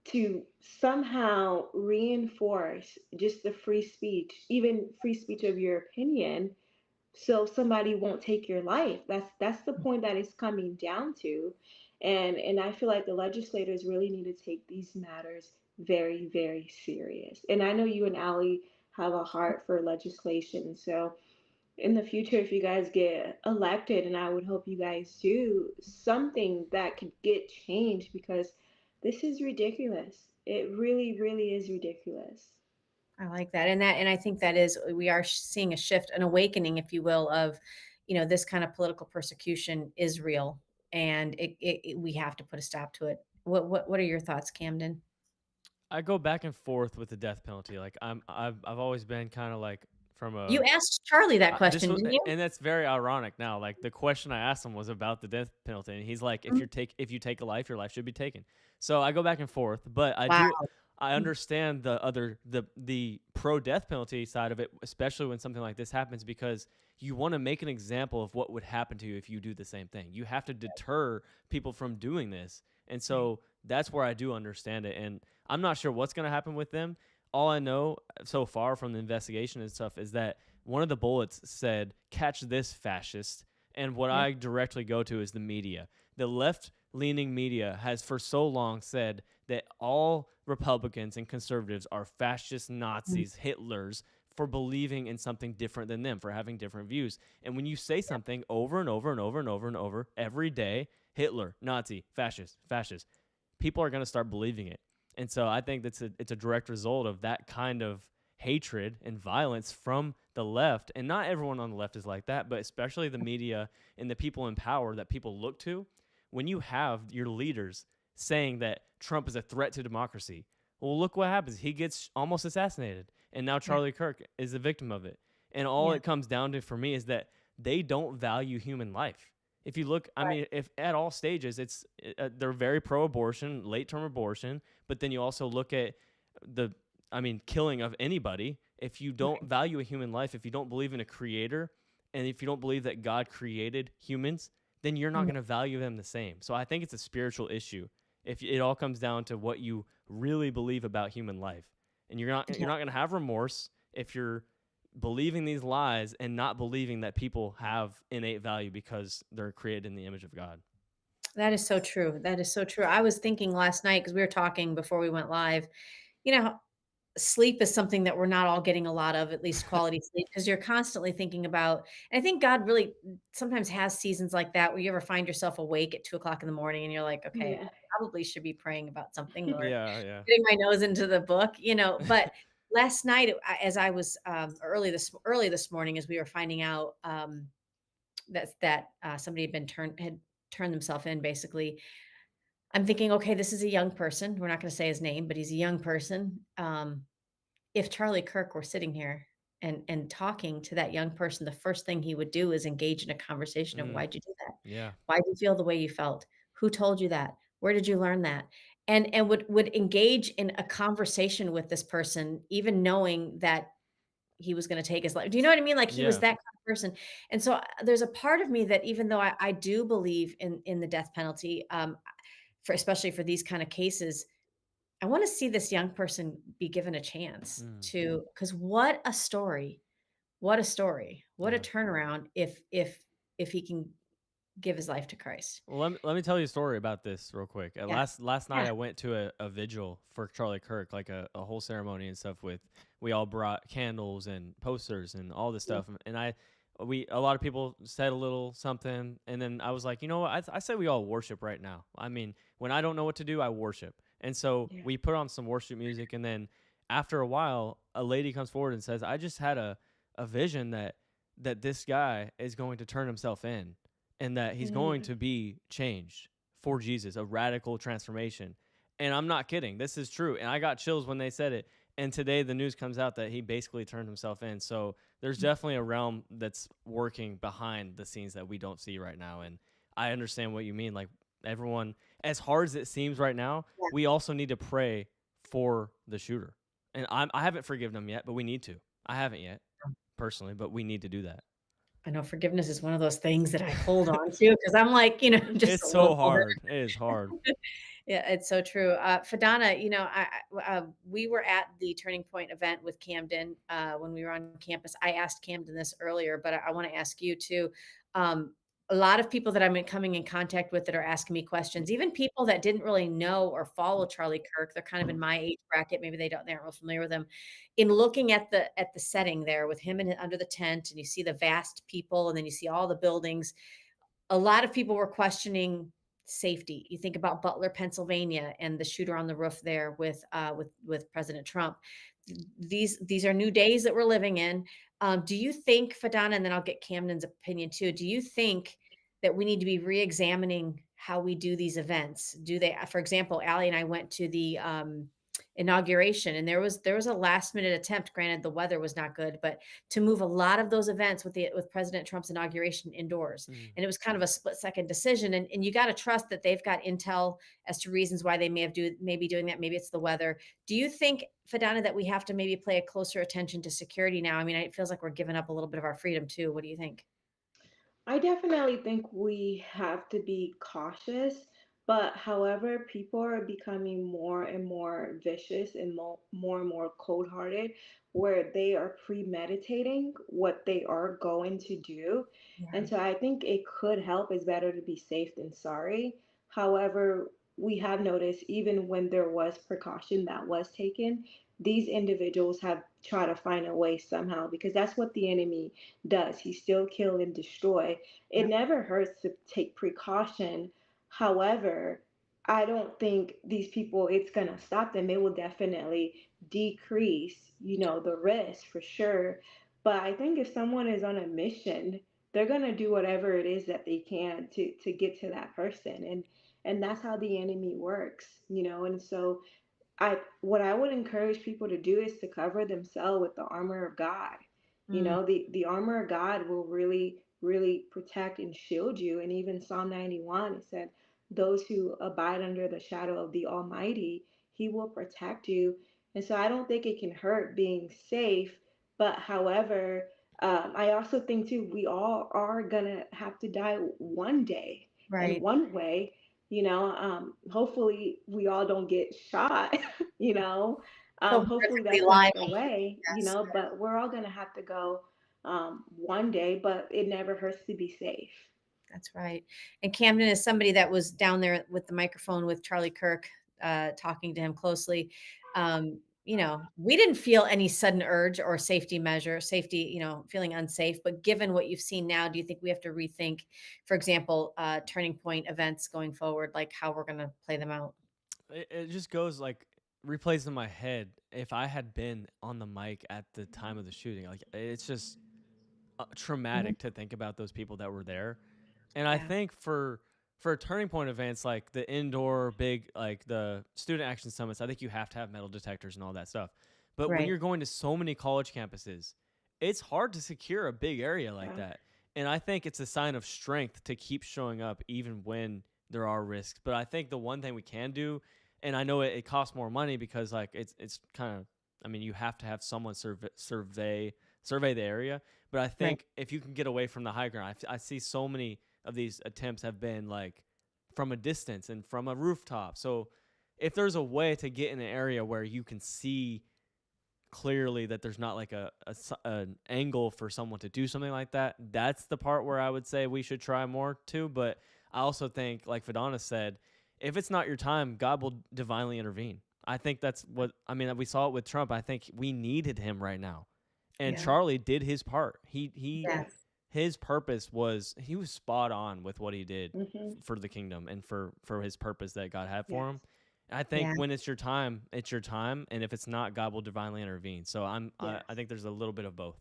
to somehow reinforce just the free speech, even free speech of your opinion, so somebody won't take your life. That's the point that it's coming down to. And I feel like the legislators really need to take these matters very, very serious. And I know you and Ali have a heart for legislation. So in the future, if you guys get elected, and I would hope you guys do, something that could get changed, because this is ridiculous. It really, really is ridiculous. I like that. And I think that is, we are seeing a shift, an awakening, if you will, of, this kind of political persecution is real, and we have to put a stop to it. What are your thoughts, Camden? I go back and forth with the death penalty. Like I've always been kind of like from You a asked Charlie that this question, was, didn't you? and that's very ironic now. Like the question I asked him was about the death penalty, and he's like, Mhm. if you take a life, your life should be taken. So I go back and forth, but Wow. I understand the pro death penalty side of it, especially when something like this happens, because you want to make an example of what would happen to you if you do the same thing. You have to deter people from doing this, and so that's where I do understand it. And I'm not sure what's going to happen with them. All I know so far from the investigation and stuff is that one of the bullets said, "Catch this fascist," And what Yeah. I directly go to is the media. The left-leaning media has for so long said that all Republicans and conservatives are fascist Nazis, Hitlers, for believing in something different than them, for having different views. And when you say something over and over and over and over and over every day, Hitler, Nazi, fascist, fascist, people are going to start believing it. And so I think it's a direct result of that kind of hatred and violence from the left. And not everyone on the left is like that, but especially the media and the people in power that people look to. When you have your leaders saying that Trump is a threat to democracy, well, look what happens. He gets almost assassinated. And now Charlie Kirk is the victim of it. And all Yeah. it comes down to for me is that they don't value human life. If you look, I mean, if at all stages, they're very pro-abortion, late-term abortion, but then you also look at killing of anybody. If you don't value a human life, if you don't believe in a creator, and if you don't believe that God created humans, then you're not going to value them the same. So I think it's a spiritual issue. If it all comes down to what you really believe about human life, and you're not going to have remorse if you're believing these lies and not believing that people have innate value because they're created in the image of God. That is so true. That is so true. I was thinking last night because we were talking before we went live, you know, sleep is something that we're not all getting a lot of, at least quality sleep, because you're constantly thinking about, and I think God really sometimes has seasons like that where you ever find yourself awake at 2 o'clock in the morning and you're like, okay, Yeah. I probably should be praying about something or Yeah. getting my nose into the book, but last night, as I was early this morning, as we were finding out that somebody had turned themselves in, basically, I'm thinking, okay, this is a young person. We're not going to say his name, but he's a young person. If Charlie Kirk were sitting here and talking to that young person, the first thing he would do is engage in a conversation of why'd you do that? Yeah. Why did you feel the way you felt? Who told you that? Where did you learn that? And would engage in a conversation with this person, even knowing that he was going to take his life. Do you know what I mean? Like he was Yeah. that kind of person. And so there's a part of me that even though I do believe in the death penalty, for especially for these kind of cases, I want to see this young person be given a chance to, because what a story, what a story, what a Yeah. turnaround if he can give his life to Christ. Well, let me tell you a story about this real quick. Yeah. Last night Yeah. I went to a vigil for Charlie Kirk, like a whole ceremony and stuff we all brought candles and posters and all this stuff. And a lot of people said a little something. And then I was like, you know what? I say we all worship right now. I mean, when I don't know what to do, I worship. And so we put on some worship music. And then after a while, a lady comes forward and says, I just had a vision that this guy is going to turn himself in, and that he's going to be changed for Jesus, a radical transformation. And I'm not kidding. This is true. And I got chills when they said it. And today the news comes out that he basically turned himself in. So there's definitely a realm that's working behind the scenes that we don't see right now. And I understand what you mean. Like everyone, as hard as it seems right now, we also need to pray for the shooter. And I haven't forgiven him yet, but we need to. I haven't yet personally, but we need to do that. I know forgiveness is one of those things that I hold on to because I'm like, just It's a so little hard. It is hard. Yeah, it's so true. Fadana, we were at the Turning Point event with Camden when we were on campus. I asked Camden this earlier, but I want to ask you too. A lot of people that I'm coming in contact with that are asking me questions, even people that didn't really know or follow Charlie Kirk, they're kind of in my age bracket. Maybe they aren't real familiar with him. In looking at the setting there with him under the tent, and you see the vast people, and then you see all the buildings. A lot of people were questioning safety. You think about Butler, Pennsylvania, and the shooter on the roof there with President Trump. These are new days that we're living in. Do you think, Fadana, and then I'll get Camden's opinion too. Do you think that we need to be re-examining how we do these events? Do they, for example, Allie and I went to the inauguration, and there was a last minute attempt. Granted, the weather was not good, but to move a lot of those events with President Trump's inauguration indoors, and it was kind of a split second decision. And you got to trust that they've got intel as to reasons why they may be doing that. Maybe it's the weather. Do you think, Fadana, that we have to maybe pay a closer attention to security now? I mean, it feels like we're giving up a little bit of our freedom too. What do you think? I definitely think we have to be cautious, But however, people are becoming more and more vicious and more and more cold-hearted, where they are premeditating what they are going to do. Yeah. And so I think it could help. It's better to be safe than sorry. However, we have noticed even when there was precaution that was taken, these individuals have tried to find a way somehow, because that's what the enemy does. He still kill and destroy. It Yep. never hurts to take precaution. However, I don't think these people, it's going to stop them. It will definitely decrease, the risk for sure. But I think if someone is on a mission, they're going to do whatever it is that they can to get to that person. And that's how the enemy works. And so what I would encourage people to do is to cover themselves with the armor of God. Mm, The armor of God will really, really protect and shield you. And even Psalm 91, it said, those who abide under the shadow of the Almighty, He will protect you. And so I don't think it can hurt being safe. But however, I also think too, we all are gonna have to die one day. And right. one way, hopefully we all don't get shot, you know. So Hopefully horrifically that's not the liable. way, Yes. but we're all gonna have to go one day, but it never hurts to be safe. That's right. And Camden is somebody that was down there with the microphone with Charlie Kirk, talking to him closely. We didn't feel any sudden urge or safety, feeling unsafe. But given what you've seen now, do you think we have to rethink, for example, turning point events going forward, like how we're going to play them out? It just goes like replays in my head. If I had been on the mic at the time of the shooting, like it's just Mhm. traumatic to think about those people that were there. And I Yeah. think for turning point events like the indoor big like the student action summits, I think you have to have metal detectors and all that stuff. But when Right. you're going to so many college campuses, it's hard to secure a big area like Yeah. that. And I think it's a sign of strength to keep showing up even when there are risks. But I think the one thing we can do, and I know it costs more money because like it's kind of, I mean, you have to have someone survey the area. But I Right. think if you can get away from the high ground, I see so many of these attempts have been like from a distance and from a rooftop. So if there's a way to get in an area where you can see clearly that there's not like an angle for someone to do something like that, that's the part where I would say we should try more too. But I also think, like Vidana said, if it's not your time, God will divinely intervene. I think that's what I mean. We saw it with Trump. I think we needed him right now, and Yeah. Charlie did his part. He Yes. his purpose was he was spot on with what he did Hmm. for the kingdom and for his purpose that God had for him. Yes. I think Yeah. when it's your time, and if it's not, God will divinely intervene. So Yes. I think there's a little bit of both.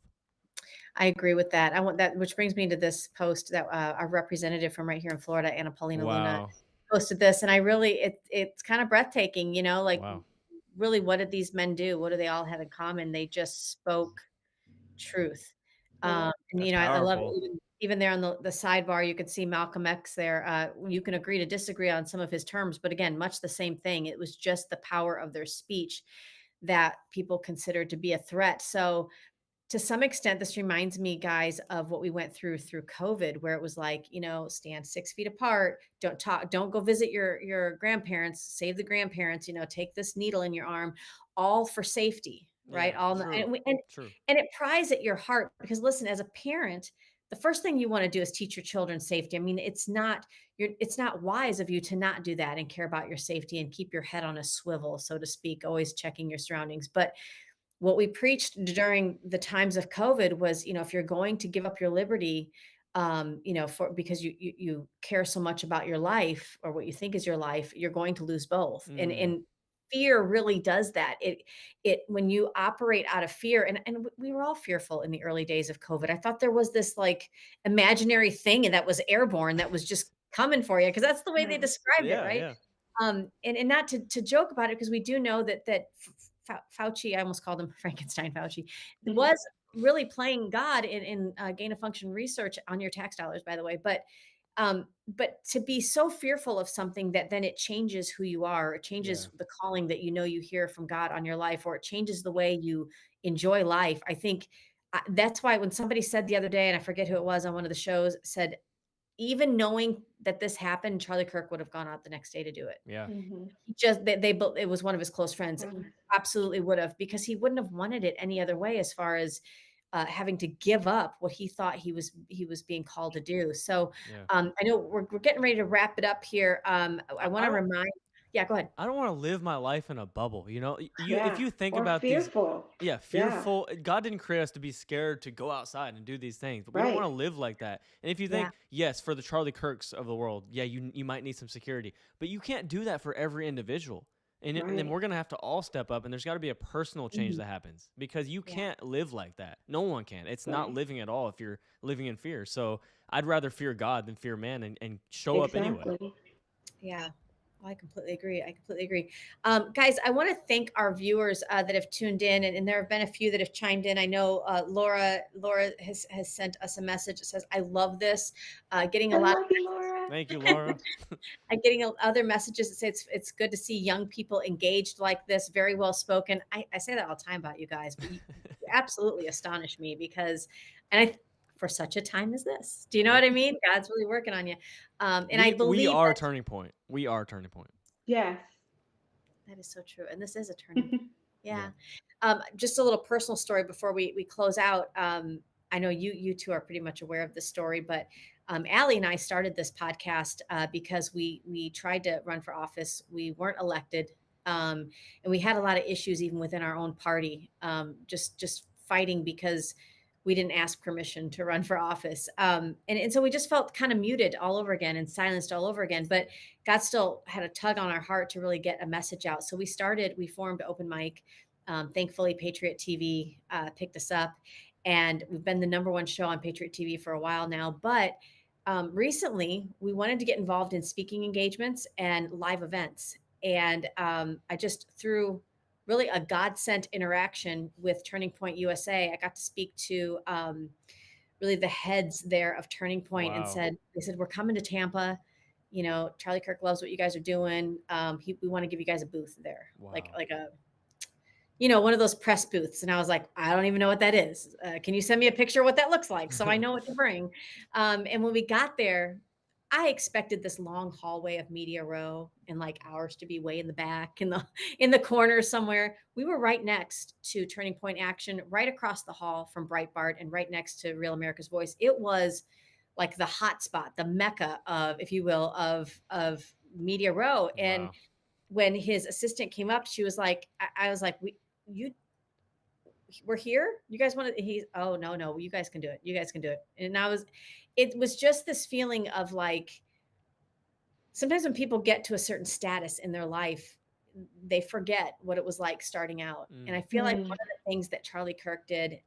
I agree with that. I want that, which brings me to this post that our representative from right here in Florida, Anna Paulina Luna, Wow, posted this, and I really, it's kind of breathtaking. Like wow, really, what did these men do? What do they all have in common? They just spoke truth. Yeah. And that's I love it. powerful. Even there on the sidebar, you could see Malcolm X there. You can agree to disagree on some of his terms, but again, much the same thing. It was just the power of their speech that people considered to be a threat. So to some extent, this reminds me, guys, of what we went through COVID, where it was like, stand 6 feet apart, don't talk, don't go visit your grandparents, save the grandparents, take this needle in your arm, all for safety, right? Yeah, All true, true. and it pries at your heart because listen, as a parent, the first thing you want to do is teach your children safety. I mean, it's not wise of you to not do that and care about your safety and keep your head on a swivel, so to speak, always checking your surroundings. But what we preached during the times of COVID was, if you're going to give up your liberty, for because you care so much about your life or what you think is your life, you're going to lose both. And Mm, and fear really does that. It when you operate out of fear, and we were all fearful in the early days of COVID. I thought there was this like imaginary thing that was airborne that was just coming for you because that's the way they Yeah. described it, yeah, right? yeah, And not to joke about it because we do know that Fauci, I almost called him Frankenstein Fauci, was really playing God in gain of function research on your tax dollars, by the way. But to be so fearful of something that then it changes who you are, it yeah. changes the calling that you hear from God on your life, or it changes the way you enjoy life. I think that's why when somebody said the other day, and I forget who it was on one of the shows, said even knowing that this happened, Charlie Kirk would have gone out the next day to do it. Yeah. Mhm. He just it was one of his close friends. Wow. Absolutely would have, because he wouldn't have wanted it any other way, as far as having to give up what he thought he was being called to do. So Yeah. I know we're getting ready to wrap it up here. I want I to don't remind. Yeah, go ahead. I don't want to live my life in a bubble. You know, if Yeah. you think Or about these, fearful. yeah, Yeah. fearful. God didn't create us to be scared to go outside and do these things, but we don't want Right. to live like that. And if you Yeah. think, yes, for the Charlie Kirks of the world, yeah, you might need some security, but you can't do that for every individual. And then Right. we're gonna have to all step up, and there's got to be a personal change Mhm. that happens, because you Yeah. can't live like that. No one can. It's not Right. living at all if you're living in fear. So I'd rather fear God than fear man, and show up anyway. Exactly. Yeah. I completely agree. I completely agree. Guys, I want to thank our viewers that have tuned in, and there have been a few that have chimed in. I know Laura has sent us a message that says, "I love this." Getting a I lot. love you, Laura. Thank you, Laura. I'm getting other messages that say it's good to see young people engaged like this. Very well spoken. I say that all the time about you guys, but you absolutely astonish me, because, and for such a time as this, do you know Yep. what I mean? God's really working on you, and I We believe are that turning point. We are turning point. Yes. that is so true, and this is a turning point. Yeah. Yeah. Just a little personal story before we close out. I know you two are pretty much aware of this story, but Allie and I started this podcast because we tried to run for office. We weren't elected, and we had a lot of issues even within our own party. Just fighting because we didn't ask permission to run for office, and so we just felt kind of muted all over again and silenced all over again. But God still had a tug on our heart to really get a message out. So we formed Open Mic. Thankfully, Patriot TV picked us up, and we've been the number one show on Patriot TV for a while now. But recently, we wanted to get involved in speaking engagements and live events. And I just, through really a God sent interaction with Turning Point USA, I got to speak to really the heads there of Turning Point, and Wow. they said, "We're coming to Tampa. You know, Charlie Kirk loves what you guys are doing. We want to give you guys a booth there, like Wow. a one of those press booths." And I was like, "I don't even know what that is. Can you send me a picture of what that looks like so I know what to bring?" And when we got there, I expected this long hallway of media row, and like ours to be way in the back, in the corner somewhere. We were right next to Turning Point Action, right across the hall from Breitbart, and right next to Real America's Voice. It was like the hot spot, the mecca of, if you will, of media row. And Wow. when his assistant came up, she was like, I was like, you we're here. You guys want to? He's, oh, no, you guys can do it. You guys can do it. And it was just this feeling of like, sometimes when people get to a certain status in their life, they forget what it was like starting out. And I feel like one of the things that Charlie Kirk did,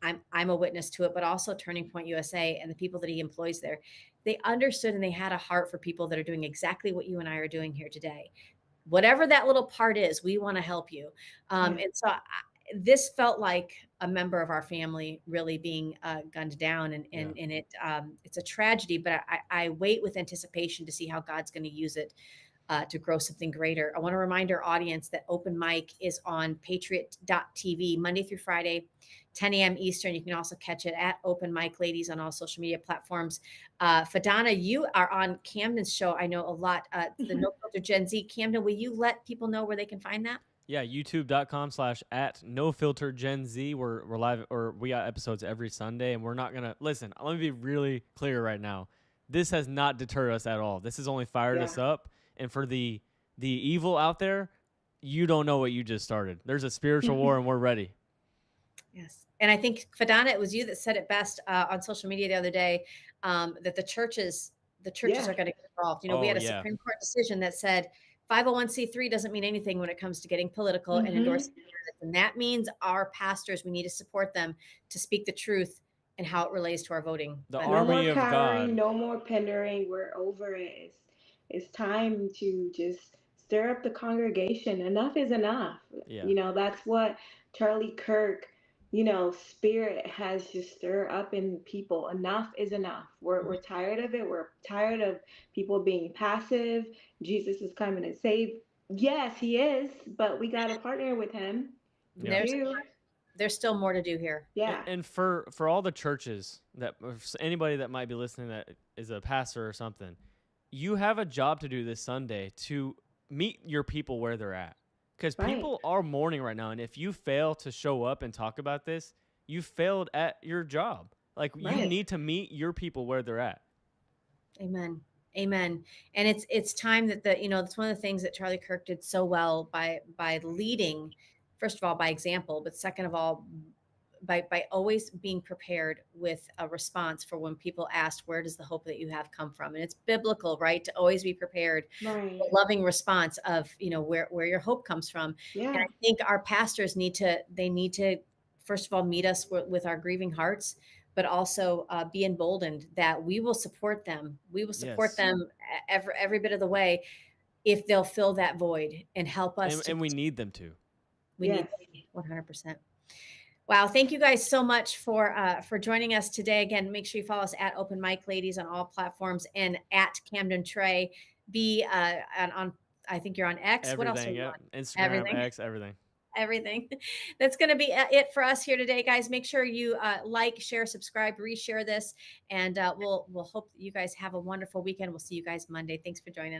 I'm a witness to it, but also Turning Point USA and the people that he employs there, they understood and they had a heart for people that are doing exactly what you and I are doing here today. Whatever that little part is, we want to help you. And so this felt like a member of our family really being gunned down, and it's a tragedy, but I wait with anticipation to see how God's going to use it to grow something greater. I want to remind our audience that Open Mic is on patriot.tv Monday through Friday, 10 a.m. Eastern. You can also catch it at Open Mic Ladies on all social media platforms. Fadana, you are on Camden's show, I know, a lot. The No Filter Gen Z. Camden, will you let people know where they can find that? Yeah, youtube.com/@nofiltergenz. We're live, or we got episodes every Sunday, and we're not gonna listen. Let me be really clear right now. This has not deterred us at all. This has only fired us up. And for the evil out there, you don't know what you just started. There's a spiritual war, and we're ready. Yes. And I think, Fadana, it was you that said it best on social media the other day, that the churches are going to get involved. You know, we had a Supreme Court decision that said 501c3 doesn't mean anything when it comes to getting political and endorsing candidates. And that means our pastors, we need to support them to speak the truth and how it relates to our voting. The No army more of cowering, God. no more pandering. We're over it. It's time to just stir up the congregation. Enough is enough. Yeah. You know, that's what Charlie Kirk, spirit has just stirred up in people. Enough is enough. We're tired of it. We're tired of people being passive. Jesus is coming to save. Yes, he is, but we got to partner with him. We Yeah. do. there's still more to do here. Yeah. And for all the churches that, anybody that might be listening that is a pastor or something, you have a job to do this Sunday to meet your people where they're at, because Right. people are mourning right now, and if you fail to show up and talk about this, you failed at your job. Like, you Right. need to meet your people where they're at. Amen. Amen. And it's time that that's one of the things that Charlie Kirk did so well by leading, first of all, by example, but second of all, by always being prepared with a response for when people asked, where does the hope that you have come from? And it's biblical, right? To always be prepared. Right. A loving response of, where your hope comes from. Yeah. And I think our pastors need to first of all, meet us with our grieving hearts, but also be emboldened that we will support them. We will support Yes. them every bit of the way if they'll fill that void and help us. And we need them to. We Yes. need 100%. Wow. Thank you guys so much for joining us today. Again, make sure you follow us at Open Mic Ladies on all platforms and at Camden Trey. Be on I think you're on X. What else are Everything, you yeah. on? Instagram, Everything. X, everything. Everything. That's going to be it for us here today, guys. Make sure you like, share, subscribe, reshare this, and we'll hope that you guys have a wonderful weekend. We'll see you guys Monday. Thanks for joining us.